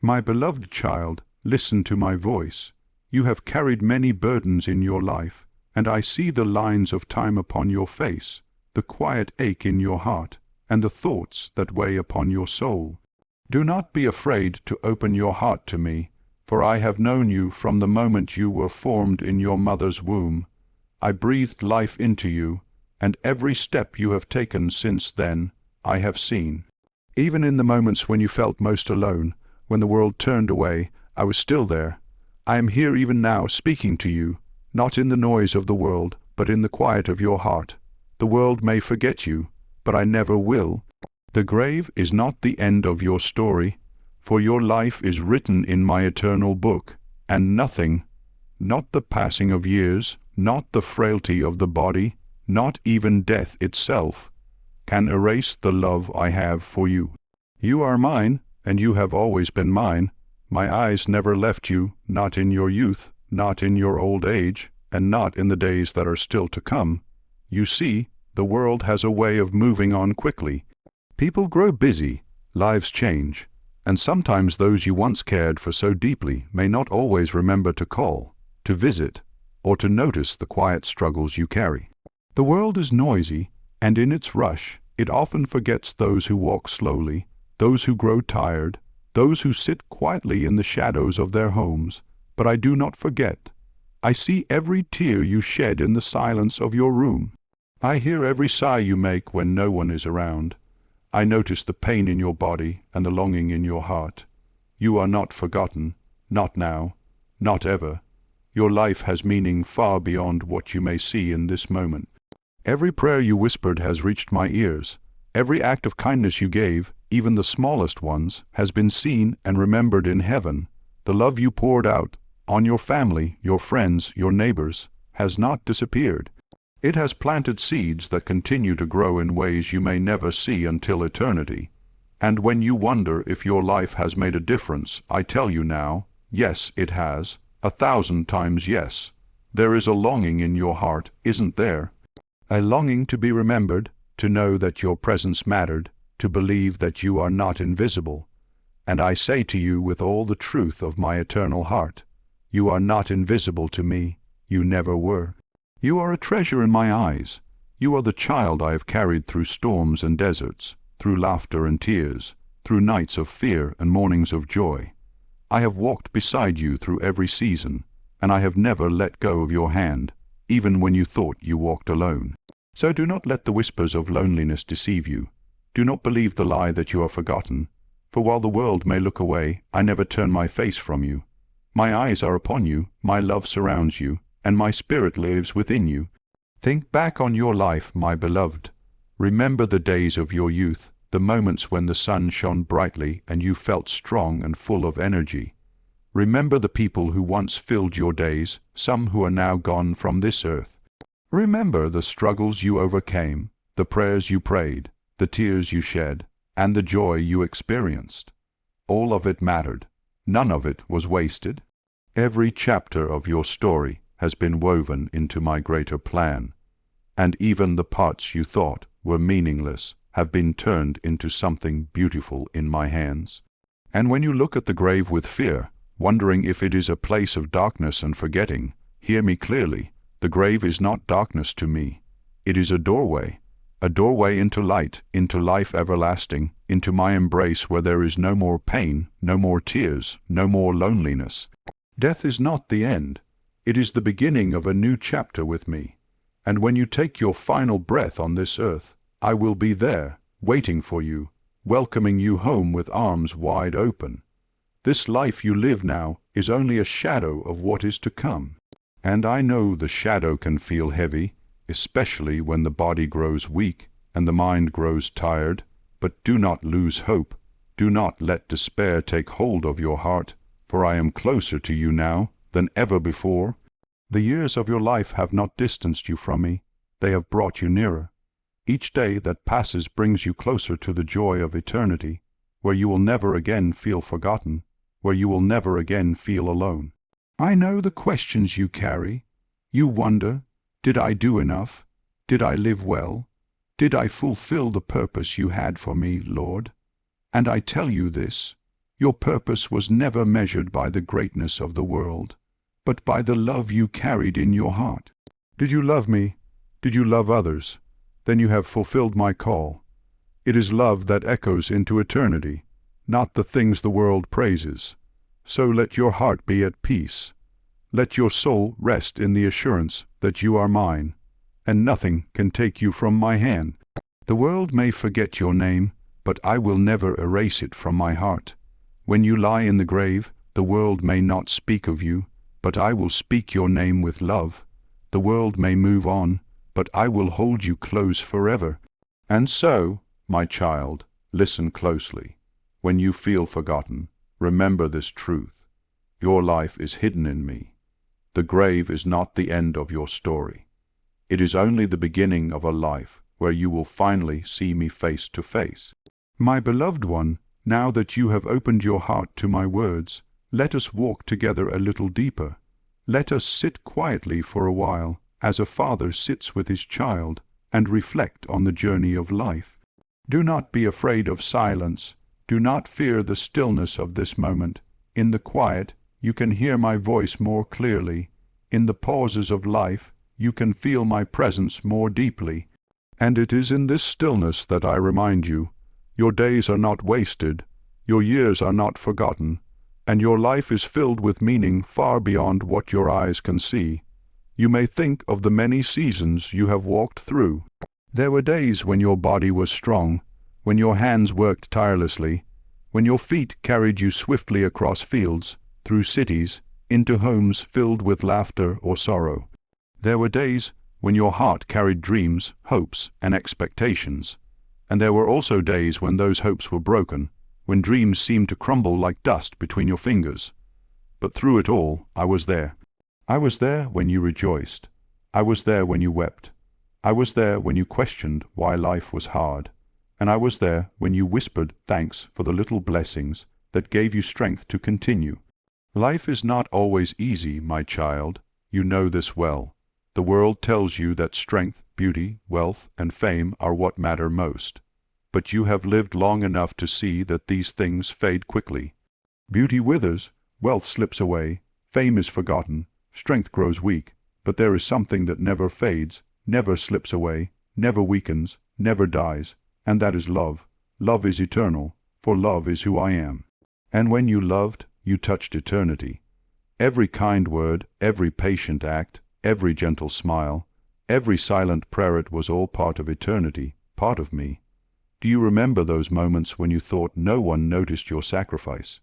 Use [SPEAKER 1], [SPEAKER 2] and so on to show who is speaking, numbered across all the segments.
[SPEAKER 1] My beloved child, listen to my voice. You have carried many burdens in your life, and I see the lines of time upon your face, the quiet ache in your heart, and the thoughts that weigh upon your soul. Do not be afraid to open your heart to me, for I have known you from the moment you were formed in your mother's womb. I breathed life into you, and every step you have taken since then I have seen. Even in the moments when you felt most alone, when the world turned away, I was still there. I am here even now speaking to you, not in the noise of the world, but in the quiet of your heart. The world may forget you, but I never will. The grave is not the end of your story, for your life is written in my eternal book, and nothing, not the passing of years, not the frailty of the body, not even death itself, can erase the love I have for you. You are mine, and you have always been mine. My eyes never left you, not in your youth, not in your old age, and not in the days that are still to come. You see, the world has a way of moving on quickly. People grow busy, lives change, and sometimes those you once cared for so deeply may not always remember to call, to visit, or to notice the quiet struggles you carry. The world is noisy, and in its rush, it often forgets those who walk slowly, those who grow tired, those who sit quietly in the shadows of their homes. But I do not forget. I see every tear you shed in the silence of your room. I hear every sigh you make when no one is around. I notice the pain in your body and the longing in your heart. You are not forgotten, not now, not ever. Your life has meaning far beyond what you may see in this moment. Every prayer you whispered has reached my ears. Every act of kindness you gave, even the smallest ones, has been seen and remembered in heaven. The love you poured out on your family, your friends, your neighbors, has not disappeared. It has planted seeds that continue to grow in ways you may never see until eternity. And when you wonder if your life has made a difference, I tell you now, yes, it has. 1,000 times yes. There is a longing in your heart, isn't there? A longing to be remembered, to know that your presence mattered, to believe that you are not invisible. And I say to you with all the truth of my eternal heart, you are not invisible to me, you never were. You are a treasure in my eyes. You are the child I have carried through storms and deserts, through laughter and tears, through nights of fear and mornings of joy. I have walked beside you through every season, and I have never let go of your hand, even when you thought you walked alone. So do not let the whispers of loneliness deceive you. Do not believe the lie that you are forgotten, for while the world may look away, I never turn my face from you. My eyes are upon you, my love surrounds you, and my spirit lives within you. Think back on your life, my beloved. Remember the days of your youth, the moments when the sun shone brightly and you felt strong and full of energy. Remember the people who once filled your days, some who are now gone from this earth. Remember the struggles you overcame, the prayers you prayed, the tears you shed, and the joy you experienced. All of it mattered. None of it was wasted. Every chapter of your story has been woven into my greater plan, and even the parts you thought were meaningless have been turned into something beautiful in my hands. And when you look at the grave with fear, wondering if it is a place of darkness and forgetting, hear me clearly. The grave is not darkness to me. It is a doorway into light, into life everlasting, into my embrace where there is no more pain, no more tears, no more loneliness. Death is not the end. It is the beginning of a new chapter with me. And when you take your final breath on this earth, I will be there, waiting for you, welcoming you home with arms wide open. This life you live now is only a shadow of what is to come. And I know the shadow can feel heavy, especially when the body grows weak and the mind grows tired. But do not lose hope. Do not let despair take hold of your heart, for I am closer to you now than ever before. The years of your life have not distanced you from me. They have brought you nearer. Each day that passes brings you closer to the joy of eternity, where you will never again feel forgotten, where you will never again feel alone. I know the questions you carry. You wonder, did I do enough? Did I live well? Did I fulfill the purpose you had for me, Lord? And I tell you this, Your purpose was never measured by the greatness of the world, but by the love you carried in your heart. Did you love me? Did you love others? Then you have fulfilled my call. It is love that echoes into eternity, not the things the world praises. So let your heart be at peace. Let your soul rest in the assurance that you are mine, and nothing can take you from my hand. The world may forget your name, but I will never erase it from my heart. When you lie in the grave, the world may not speak of you, but I will speak your name with love. The world may move on, but I will hold you close forever. And so, my child, listen closely. When you feel forgotten, remember this truth. Your life is hidden in me. The grave is not the end of your story. It is only the beginning of a life where you will finally see me face to face. My beloved one, now that you have opened your heart to my words, let us walk together a little deeper. Let us sit quietly for a while, as a father sits with his child, and reflect on the journey of life. Do not be afraid of silence. Do not fear the stillness of this moment. In the quiet, you can hear my voice more clearly. In the pauses of life, you can feel my presence more deeply. And it is in this stillness that I remind you, your days are not wasted, your years are not forgotten, and your life is filled with meaning far beyond what your eyes can see. You may think of the many seasons you have walked through. There were days when your body was strong, when your hands worked tirelessly, when your feet carried you swiftly across fields, through cities, into homes filled with laughter or sorrow. There were days when your heart carried dreams, hopes, and expectations. And there were also days when those hopes were broken, when dreams seemed to crumble like dust between your fingers. But through it all, I was there. I was there when you rejoiced. I was there when you wept. I was there when you questioned why life was hard. And I was there when you whispered thanks for the little blessings that gave you strength to continue. Life is not always easy, my child. You know this well. The world tells you that strength, beauty, wealth, and fame are what matter most. But you have lived long enough to see that these things fade quickly. Beauty withers, wealth slips away, fame is forgotten, strength grows weak, but there is something that never fades, never slips away, never weakens, never dies, and that is love. Love is eternal, for love is who I am. And when you loved, you touched eternity. Every kind word, every patient act, every gentle smile, every silent prayer, it was all part of eternity, part of me. Do you remember those moments when you thought no one noticed your sacrifice?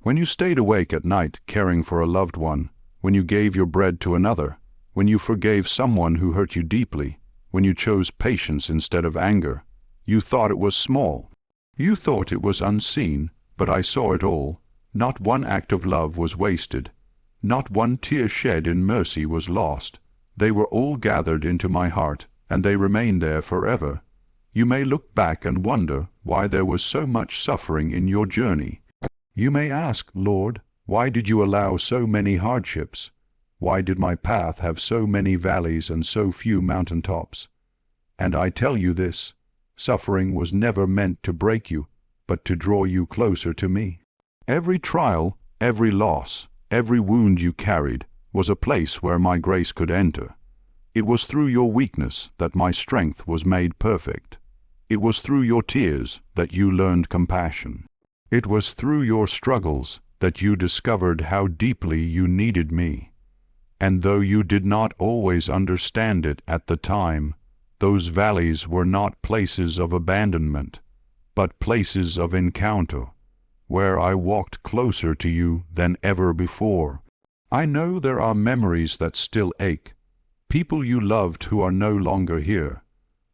[SPEAKER 1] When you stayed awake at night caring for a loved one, when you gave your bread to another, when you forgave someone who hurt you deeply, when you chose patience instead of anger, you thought it was small. You thought it was unseen, but I saw it all. Not one act of love was wasted. Not one tear shed in mercy was lost. They were all gathered into my heart, and they remain there forever. You may look back and wonder why there was so much suffering in your journey. You may ask, Lord, why did you allow so many hardships? Why did my path have so many valleys and so few mountaintops? And I tell you this, suffering was never meant to break you, but to draw you closer to me. Every trial, every loss, every wound you carried was a place where my grace could enter. It was through your weakness that my strength was made perfect. It was through your tears that you learned compassion. It was through your struggles that you discovered how deeply you needed me. And though you did not always understand it at the time, those valleys were not places of abandonment, but places of encounter, where I walked closer to you than ever before. I know there are memories that still ache, people you loved who are no longer here,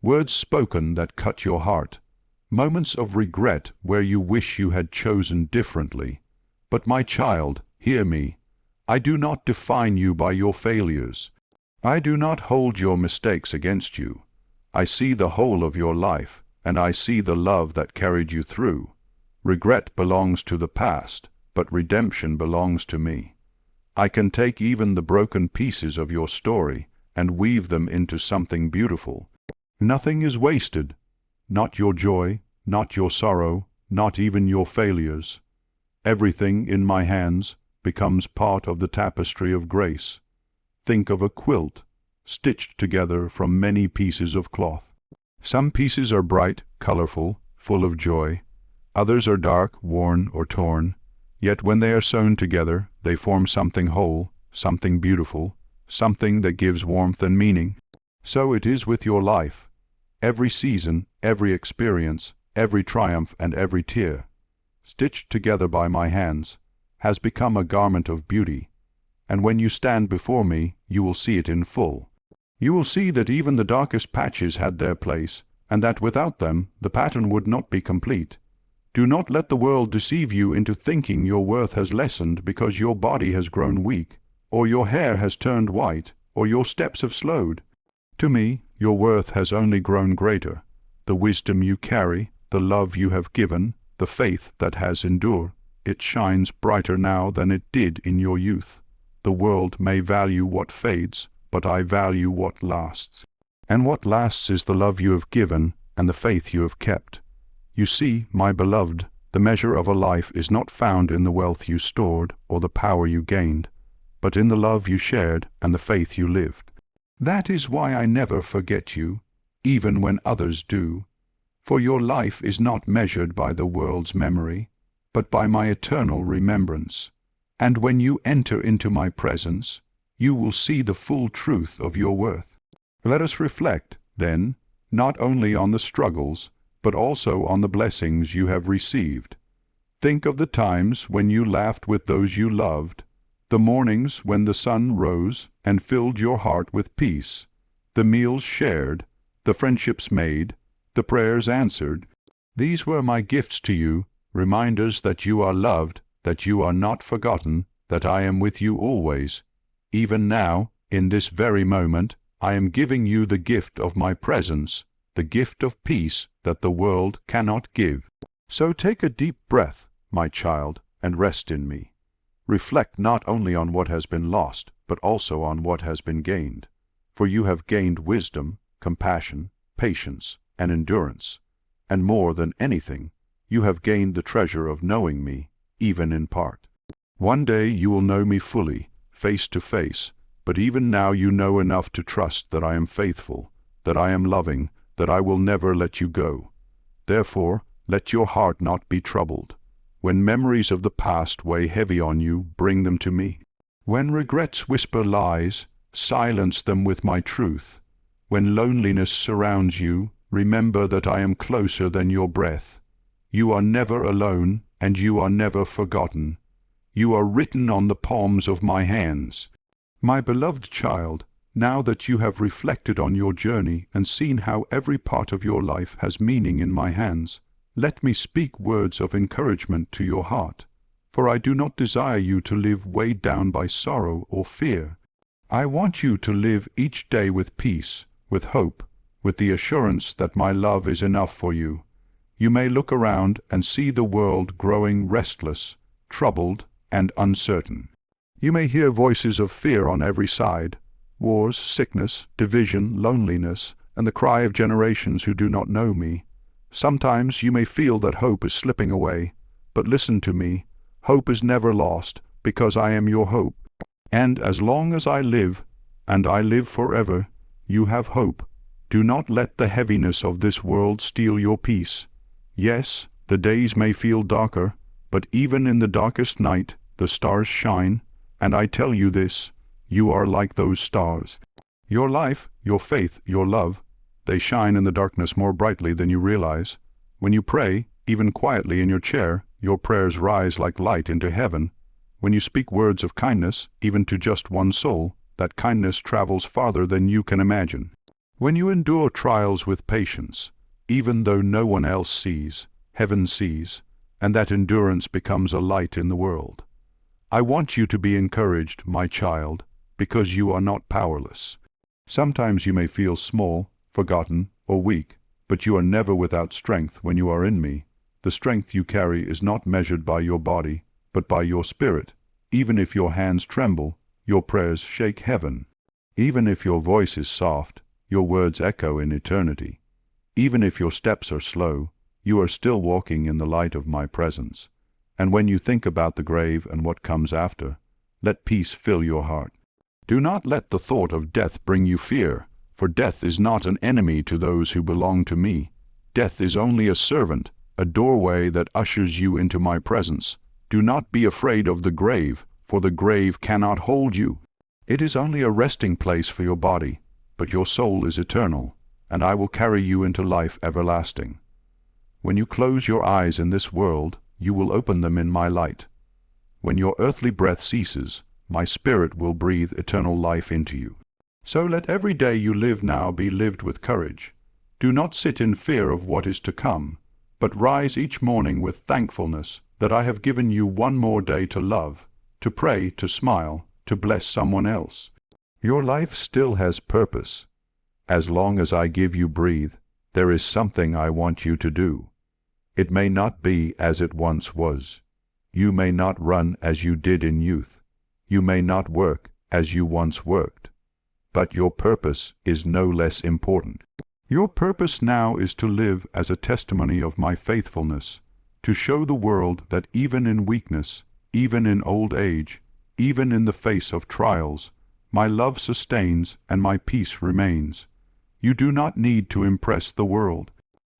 [SPEAKER 1] words spoken that cut your heart, moments of regret where you wish you had chosen differently. But my child, hear me. I do not define you by your failures. I do not hold your mistakes against you. I see the whole of your life, and I see the love that carried you through. Regret belongs to the past, but redemption belongs to me. I can take even the broken pieces of your story and weave them into something beautiful. Nothing is wasted, not your joy, not your sorrow, not even your failures. Everything in my hands becomes part of the tapestry of grace. Think of a quilt, stitched together from many pieces of cloth. Some pieces are bright, colorful, full of joy. Others are dark, worn, or torn. Yet when they are sewn together, they form something whole, something beautiful, something that gives warmth and meaning. So it is with your life. Every season, every experience, every triumph and every tear, stitched together by my hands, has become a garment of beauty. And when you stand before me, you will see it in full. You will see that even the darkest patches had their place, and that without them the pattern would not be complete. Do not let the world deceive you into thinking your worth has lessened because your body has grown weak, or your hair has turned white, or your steps have slowed. To me, your worth has only grown greater. The wisdom you carry, the love you have given, the faith that has endured, it shines brighter now than it did in your youth. The world may value what fades, but I value what lasts. And what lasts is the love you have given and the faith you have kept. You see, my beloved, the measure of a life is not found in the wealth you stored or the power you gained, but in the love you shared and the faith you lived. That is why I never forget you, even when others do. For your life is not measured by the world's memory, but by my eternal remembrance. And when you enter into my presence, you will see the full truth of your worth. Let us reflect, then, not only on the struggles, but also on the blessings you have received. Think of the times when you laughed with those you loved, the mornings when the sun rose and filled your heart with peace, the meals shared, the friendships made, the prayers answered. These were my gifts to you, reminders that you are loved, that you are not forgotten, that I am with you always. Even now, in this very moment, I am giving you the gift of my presence, the gift of peace that the world cannot give. So take a deep breath, my child, and rest in me. Reflect not only on what has been lost, but also on what has been gained. For you have gained wisdom, compassion, patience, and endurance. And more than anything, you have gained the treasure of knowing me, even in part. One day you will know me fully, face to face, but even now you know enough to trust that I am faithful, that I am loving, that I will never let you go. Therefore, let your heart not be troubled. When memories of the past weigh heavy on you, bring them to me. When regrets whisper lies, silence them with my truth. When loneliness surrounds you, remember that I am closer than your breath. You are never alone, and you are never forgotten. You are written on the palms of my hands. My beloved child, now that you have reflected on your journey and seen how every part of your life has meaning in my hands, let me speak words of encouragement to your heart, for I do not desire you to live weighed down by sorrow or fear. I want you to live each day with peace, with hope, with the assurance that my love is enough for you. You may look around and see the world growing restless, troubled, and uncertain. You may hear voices of fear on every side, wars, sickness, division, loneliness, and the cry of generations who do not know me. Sometimes you may feel that hope is slipping away, but listen to me. Hope is never lost, because I am your hope. And as long as I live, and I live forever, you have hope. Do not let the heaviness of this world steal your peace. Yes, the days may feel darker, but even in the darkest night, the stars shine, and I tell you this, you are like those stars. Your life, your faith, your love, they shine in the darkness more brightly than you realize. When you pray, even quietly in your chair, your prayers rise like light into heaven. When you speak words of kindness, even to just one soul, that kindness travels farther than you can imagine. When you endure trials with patience, even though no one else sees, heaven sees, and that endurance becomes a light in the world. I want you to be encouraged, my child, because you are not powerless. Sometimes you may feel small, forgotten, or weak, but you are never without strength when you are in me. The strength you carry is not measured by your body, but by your spirit. Even if your hands tremble, your prayers shake heaven. Even if your voice is soft, your words echo in eternity. Even if your steps are slow, you are still walking in the light of my presence. And when you think about the grave and what comes after, let peace fill your heart. Do not let the thought of death bring you fear, for death is not an enemy to those who belong to me. Death is only a servant, a doorway that ushers you into my presence. Do not be afraid of the grave, for the grave cannot hold you. It is only a resting place for your body, but your soul is eternal, and I will carry you into life everlasting. When you close your eyes in this world, you will open them in my light. When your earthly breath ceases, my spirit will breathe eternal life into you. So let every day you live now be lived with courage. Do not sit in fear of what is to come, but rise each morning with thankfulness that I have given you one more day to love, to pray, to smile, to bless someone else. Your life still has purpose. As long as I give you breathe, there is something I want you to do. It may not be as it once was. You may not run as you did in youth. You may not work as you once worked. But your purpose is no less important. Your purpose now is to live as a testimony of my faithfulness, to show the world that even in weakness, even in old age, even in the face of trials, my love sustains and my peace remains. You do not need to impress the world.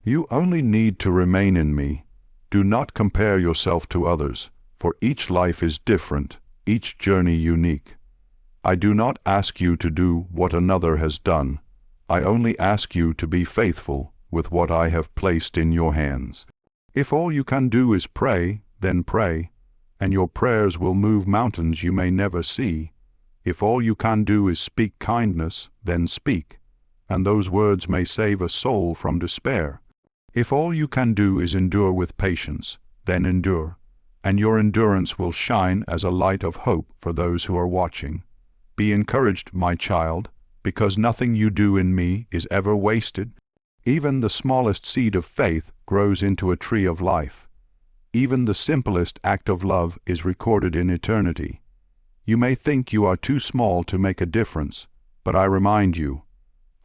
[SPEAKER 1] You only need to remain in me. Do not compare yourself to others, for each life is different, each journey unique. I do not ask you to do what another has done. I only ask you to be faithful with what I have placed in your hands. If all you can do is pray, then pray, and your prayers will move mountains you may never see. If all you can do is speak kindness, then speak, and those words may save a soul from despair. If all you can do is endure with patience, then endure, and your endurance will shine as a light of hope for those who are watching. Be encouraged, my child, because nothing you do in me is ever wasted. Even the smallest seed of faith grows into a tree of life. Even the simplest act of love is recorded in eternity. You may think you are too small to make a difference, but I remind you,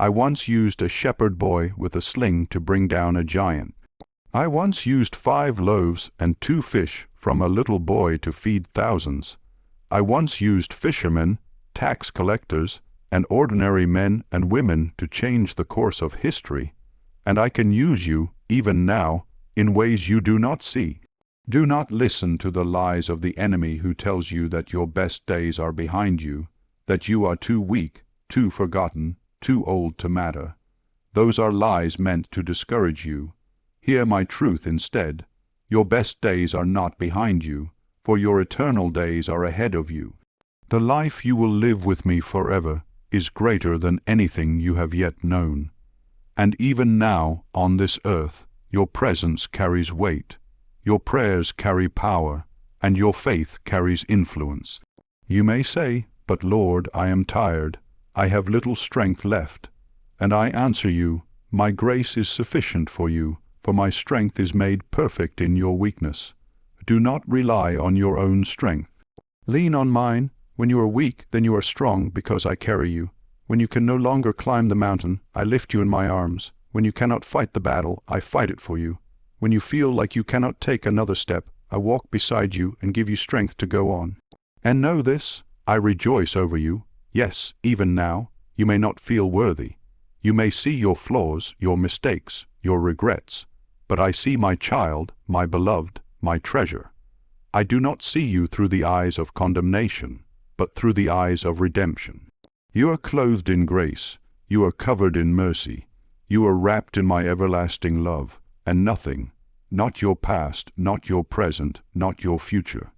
[SPEAKER 1] I once used a shepherd boy with a sling to bring down a giant. I once used 5 loaves and 2 fish from a little boy to feed thousands. I once used fishermen, tax collectors, and ordinary men and women to change the course of history, and I can use you, even now, in ways you do not see. Do not listen to the lies of the enemy who tells you that your best days are behind you, that you are too weak, too forgotten, too old to matter. Those are lies meant to discourage you. Hear my truth instead. Your best days are not behind you, for your eternal days are ahead of you. The life you will live with me forever is greater than anything you have yet known. And even now, on this earth, your presence carries weight, your prayers carry power, and your faith carries influence. You may say, "But Lord, I am tired. I have little strength left." And I answer you, my grace is sufficient for you, for my strength is made perfect in your weakness. Do not rely on your own strength. Lean on mine. When you are weak, then you are strong, because I carry you. When you can no longer climb the mountain, I lift you in my arms. When you cannot fight the battle, I fight it for you. When you feel like you cannot take another step, I walk beside you and give you strength to go on. And know this, I rejoice over you. Yes, even now, you may not feel worthy. You may see your flaws, your mistakes, your regrets, but I see my child, my beloved, my treasure. I do not see you through the eyes of condemnation, but through the eyes of redemption. You are clothed in grace, you are covered in mercy, you are wrapped in my everlasting love, and nothing, not your past, not your present, not your future,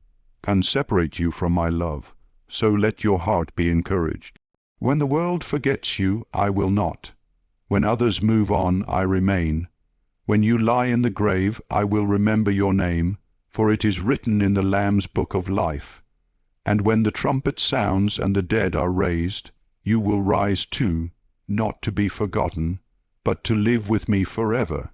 [SPEAKER 1] can separate you from my love. So let your heart be encouraged. When the world forgets you, I will not. When others move on, I remain. When you lie in the grave, I will remember your name, for it is written in the Lamb's book of life. And when the trumpet sounds and the dead are raised, you will rise too, not to be forgotten, but to live with me forever.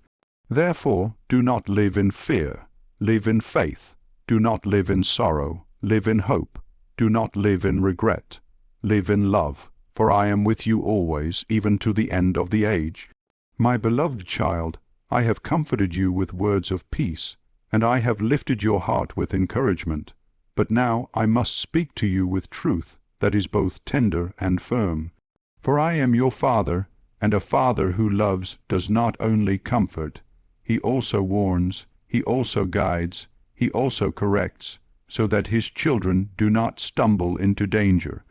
[SPEAKER 1] Therefore, do not live in fear, live in faith. Do not live in sorrow, live in hope. Do not live in regret, live in love, for I am with you always, even to the end of the age. My beloved child, I have comforted you with words of peace. and I have lifted your heart with encouragement. But now I must speak to you with truth that is both tender and firm. For I am your Father, and a Father who loves does not only comfort, he also warns, he also guides, he also corrects, so that his children do not stumble into danger.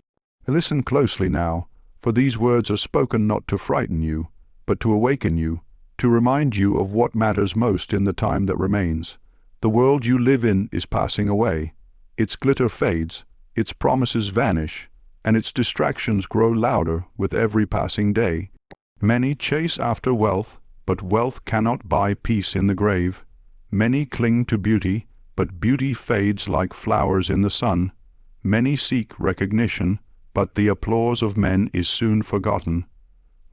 [SPEAKER 1] Listen closely now, for these words are spoken not to frighten you, but to awaken you, to remind you of what matters most in the time that remains. The world you live in is passing away. Its glitter fades, its promises vanish, and its distractions grow louder with every passing day. Many chase after wealth, but wealth cannot buy peace in the grave. Many cling to beauty, but beauty fades like flowers in the sun. Many seek recognition, but the applause of men is soon forgotten.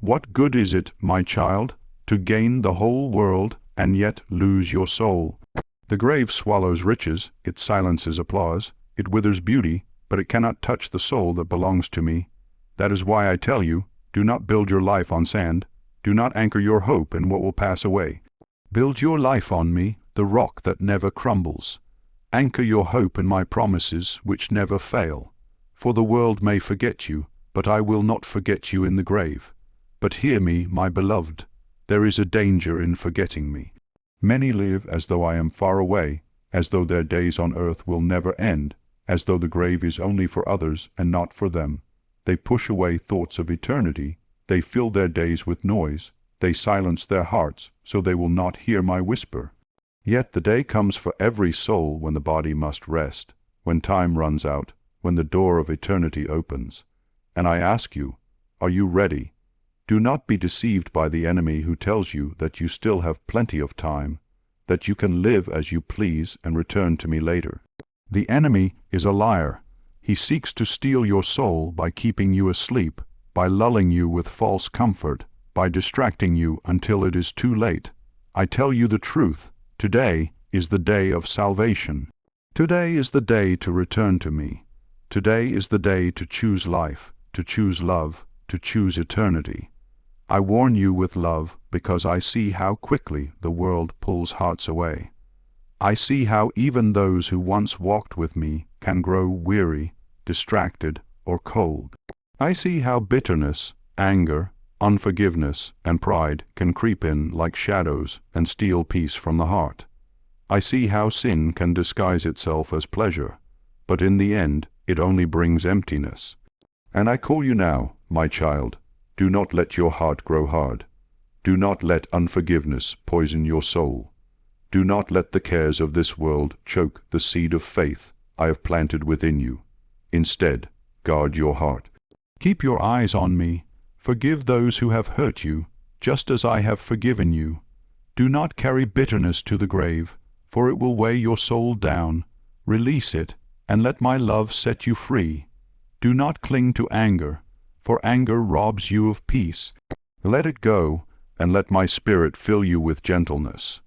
[SPEAKER 1] What good is it, my child, to gain the whole world and yet lose your soul? The grave swallows riches, it silences applause, it withers beauty, but it cannot touch the soul that belongs to me. That is why I tell you, do not build your life on sand. Do not anchor your hope in what will pass away. Build your life on me, the rock that never crumbles. Anchor your hope in my promises which never fail. For the world may forget you, but I will not forget you in the grave. But hear me, my beloved, there is a danger in forgetting me. Many live as though I am far away, as though their days on earth will never end, as though the grave is only for others and not for them. They push away thoughts of eternity, they fill their days with noise, they silence their hearts so they will not hear my whisper. Yet the day comes for every soul when the body must rest, when time runs out, when the door of eternity opens. And I ask you, are you ready? Do not be deceived by the enemy who tells you that you still have plenty of time, that you can live as you please and return to me later. The enemy is a liar. He seeks to steal your soul by keeping you asleep, by lulling you with false comfort, by distracting you until it is too late. I tell you the truth, today is the day of salvation. Today is the day to return to me. Today is the day to choose life, to choose love, to choose eternity. I warn you with love because I see how quickly the world pulls hearts away. I see how even those who once walked with me can grow weary, distracted, or cold. I see how bitterness, anger, unforgiveness, and pride can creep in like shadows and steal peace from the heart. I see how sin can disguise itself as pleasure, but in the end it only brings emptiness. And I call you now, my child, do not let your heart grow hard. Do not let unforgiveness poison your soul. Do not let the cares of this world choke the seed of faith I have planted within you. Instead, guard your heart. Keep your eyes on me. Forgive those who have hurt you, just as I have forgiven you. Do not carry bitterness to the grave, for it will weigh your soul down. Release it, and let my love set you free. Do not cling to anger, for anger robs you of peace. Let it go, and let my spirit fill you with gentleness.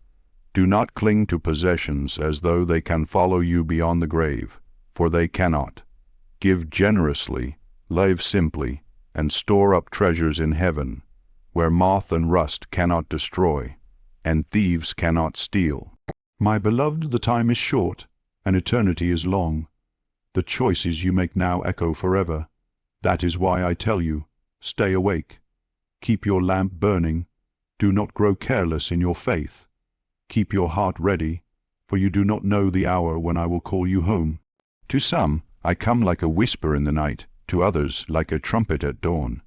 [SPEAKER 1] Do not cling to possessions as though they can follow you beyond the grave, for they cannot. Give generously, live simply, and store up treasures in heaven, where moth and rust cannot destroy, and thieves cannot steal. My beloved, the time is short, and eternity is long. The choices you make now echo forever. That is why I tell you, stay awake. Keep your lamp burning. Do not grow careless in your faith. Keep your heart ready, for you do not know the hour when I will call you home. To some, I come like a whisper in the night, to others like a trumpet at dawn.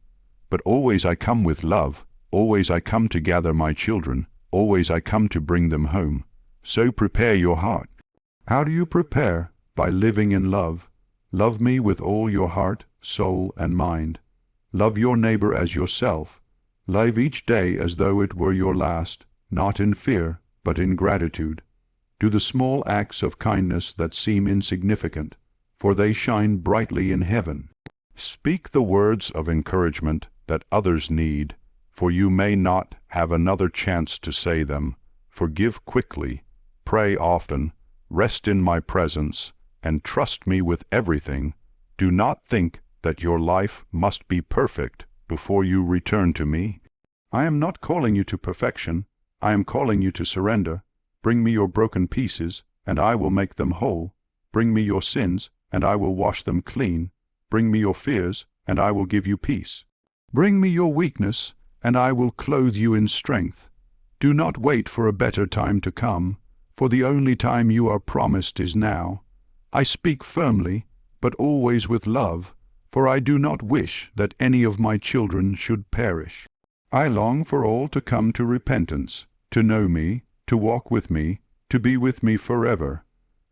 [SPEAKER 1] But always I come with love, always I come to gather my children, always I come to bring them home. So prepare your heart. How do you prepare? By living in love. Love me with all your heart, soul, and mind. Love your neighbor as yourself. Live each day as though it were your last, not in fear, but in gratitude. Do the small acts of kindness that seem insignificant, for they shine brightly in heaven. Speak the words of encouragement that others need, for you may not have another chance to say them. Forgive quickly, pray often, rest in my presence, and trust me with everything. Do not think that your life must be perfect before you return to me. I am not calling you to perfection. I am calling you to surrender. Bring me your broken pieces, and I will make them whole. Bring me your sins, and I will wash them clean. Bring me your fears, and I will give you peace. Bring me your weakness, and I will clothe you in strength. Do not wait for a better time to come, for the only time you are promised is now. I speak firmly, but always with love, for I do not wish that any of my children should perish. I long for all to come to repentance, to know me, to walk with me, to be with me forever.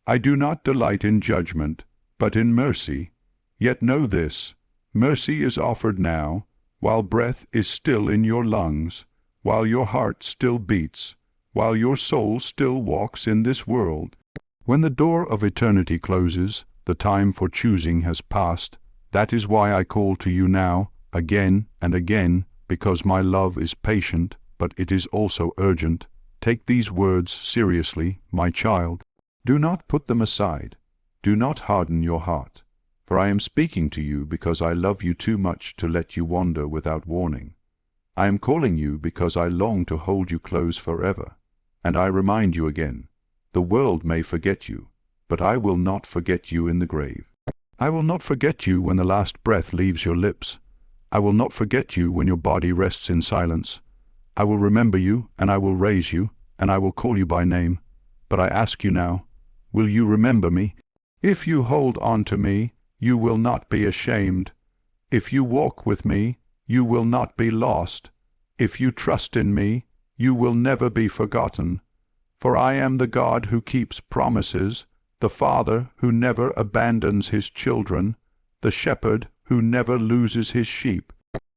[SPEAKER 1] I do not delight in judgment, but in mercy. Yet know this, mercy is offered now, while breath is still in your lungs, while your heart still beats, while your soul still walks in this world. When the door of eternity closes, the time for choosing has passed. That is why I call to you now, again and again, because my love is patient, but it is also urgent. Take these words seriously, my child. Do not put them aside. Do not harden your heart. For I am speaking to you because I love you too much to let you wander without warning. I am calling you because I long to hold you close forever. And I remind you again, the world may forget you, but I will not forget you in the grave. I will not forget you when the last breath leaves your lips. I will not forget you when your body rests in silence. I will remember you, and I will raise you, and I will call you by name. But I ask you now, will you remember me? If you hold on to me, you will not be ashamed. If you walk with me, you will not be lost. If you trust in me, you will never be forgotten. For I am the God who keeps promises, the Father who never abandons his children, the Shepherd who never loses his sheep.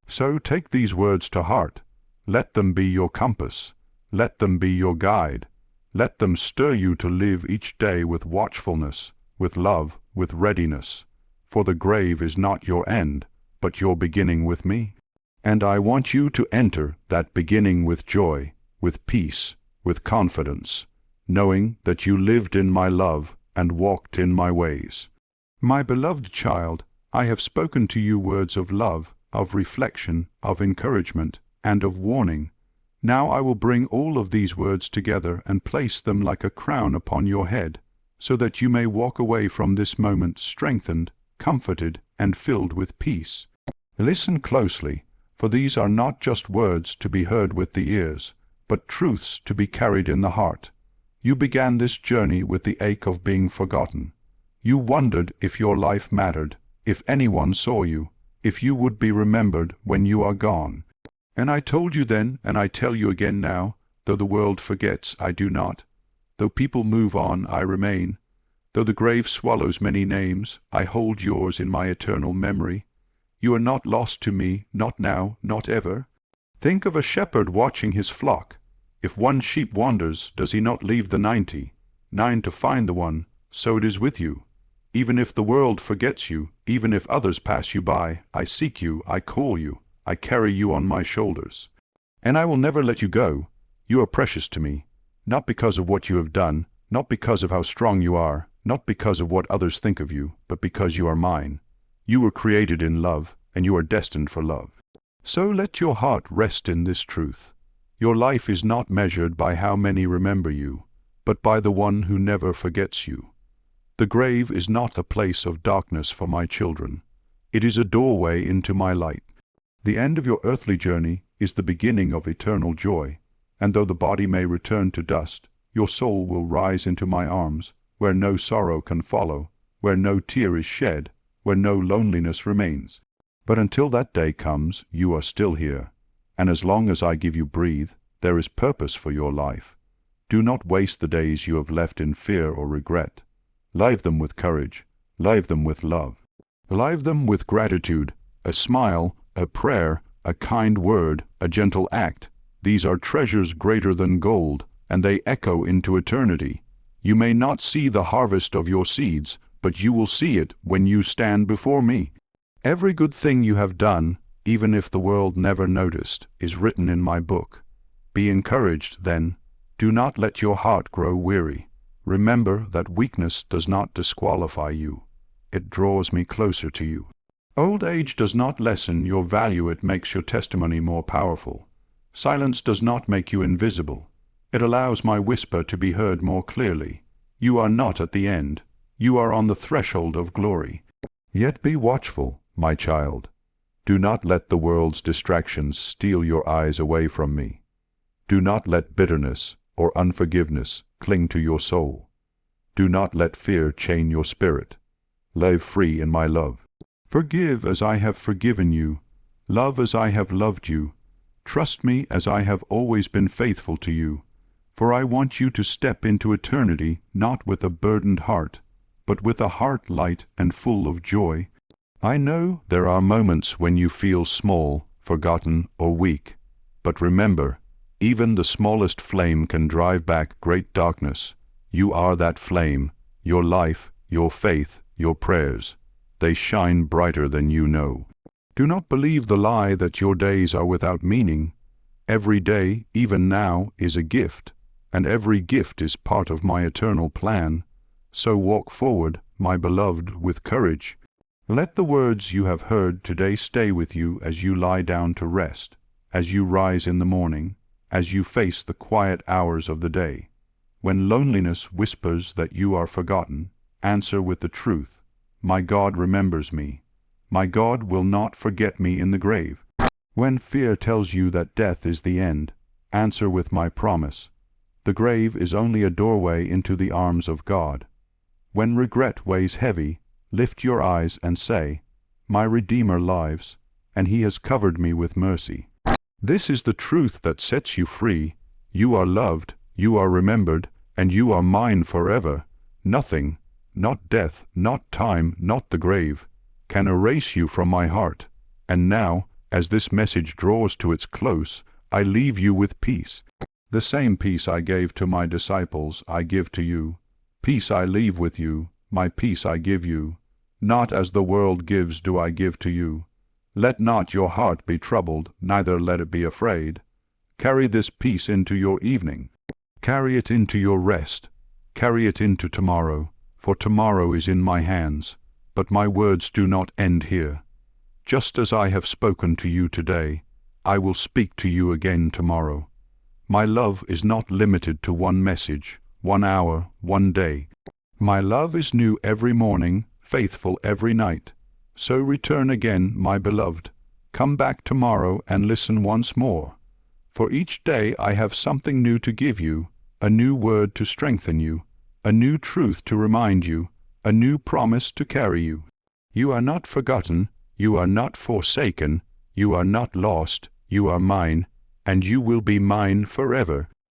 [SPEAKER 1] So take these words to heart. Let them be your compass. Let them be your guide. Let them stir you to live each day with watchfulness, with love, with readiness. For the grave is not your end, but your beginning with me. And I want you to enter that beginning with joy, with peace, with confidence, knowing that you lived in my love and walked in my ways. My beloved child, I have spoken to you words of love, of reflection, of encouragement, and of warning. Now I will bring all of these words together and place them like a crown upon your head, so that you may walk away from this moment strengthened, comforted, and filled with peace. Listen closely, for these are not just words to be heard with the ears, but truths to be carried in the heart. You began this journey with the ache of being forgotten. You wondered if your life mattered, if anyone saw you, if you would be remembered when you are gone. And I told you then, and I tell you again now, though the world forgets, I do not. Though people move on, I remain. Though the grave swallows many names, I hold yours in my eternal memory. You are not lost to me, not now, not ever. Think of a shepherd watching his flock. If one sheep wanders, does he not leave the 99 to find the one? So it is with you. Even if the world forgets you, even if others pass you by, I seek you, I call you, I carry you on my shoulders. And I will never let you go. You are precious to me, not because of what you have done, not because of how strong you are, not because of what others think of you, but because you are mine. You were created in love, and you are destined for love. So let your heart rest in this truth. Your life is not measured by how many remember you, but by the one who never forgets you. The grave is not a place of darkness for my children. It is a doorway into my light. The end of your earthly journey is the beginning of eternal joy, and though the body may return to dust, your soul will rise into my arms, where no sorrow can follow, where no tear is shed, where no loneliness remains. But until that day comes, you are still here, and as long as I give you breathe, there is purpose for your life. Do not waste the days you have left in fear or regret. Live them with courage, live them with love. Live them with gratitude, a smile, a prayer, a kind word, a gentle act. These are treasures greater than gold, and they echo into eternity. You may not see the harvest of your seeds, but you will see it when you stand before me. Every good thing you have done, even if the world never noticed, is written in my book. Be encouraged, then. Do not let your heart grow weary. Remember that weakness does not disqualify you. It draws me closer to you. Old age does not lessen your value, it makes your testimony more powerful. Silence does not make you invisible. It allows my whisper to be heard more clearly. You are not at the end. You are on the threshold of glory. Yet be watchful, my child. Do not let the world's distractions steal your eyes away from me. Do not let bitterness or unforgiveness cling to your soul. Do not let fear chain your spirit. Live free in my love. Forgive as I have forgiven you. Love as I have loved you. Trust me as I have always been faithful to you. For I want you to step into eternity not with a burdened heart, but with a heart light and full of joy. I know there are moments when you feel small, forgotten, or weak. But remember, even the smallest flame can drive back great darkness. You are that flame, your life, your faith, your prayers. They shine brighter than you know. Do not believe the lie that your days are without meaning. Every day, even now, is a gift, and every gift is part of my eternal plan. So walk forward, my beloved, with courage. Let the words you have heard today stay with you as you lie down to rest, as you rise in the morning, as you face the quiet hours of the day. When loneliness whispers that you are forgotten, answer with the truth. My God remembers me. My God will not forget me in the grave. When fear tells you that death is the end, answer with my promise. The grave is only a doorway into the arms of God. When regret weighs heavy, lift your eyes and say, My Redeemer lives, and he has covered me with mercy. This is the truth that sets you free. You are loved, you are remembered, and you are mine forever. Nothing, not death, not time, not the grave, can erase you from my heart. And now, as this message draws to its close, I leave you with peace. The same peace I gave to my disciples I give to you. Peace I leave with you, my peace I give you. Not as the world gives do I give to you. Let not your heart be troubled, neither let it be afraid. Carry this peace into your evening. Carry it into your rest. Carry it into tomorrow, for tomorrow is in my hands. But my words do not end here. Just as I have spoken to you today, I will speak to you again tomorrow. My love is not limited to one message, 1 hour, 1 day. My love is new every morning, faithful every night. So return again, my beloved. Come back tomorrow and listen once more. For each day I have something new to give you, a new word to strengthen you, a new truth to remind you, a new promise to carry you. You are not forgotten, you are not forsaken, you are not lost, you are mine, and you will be mine forever.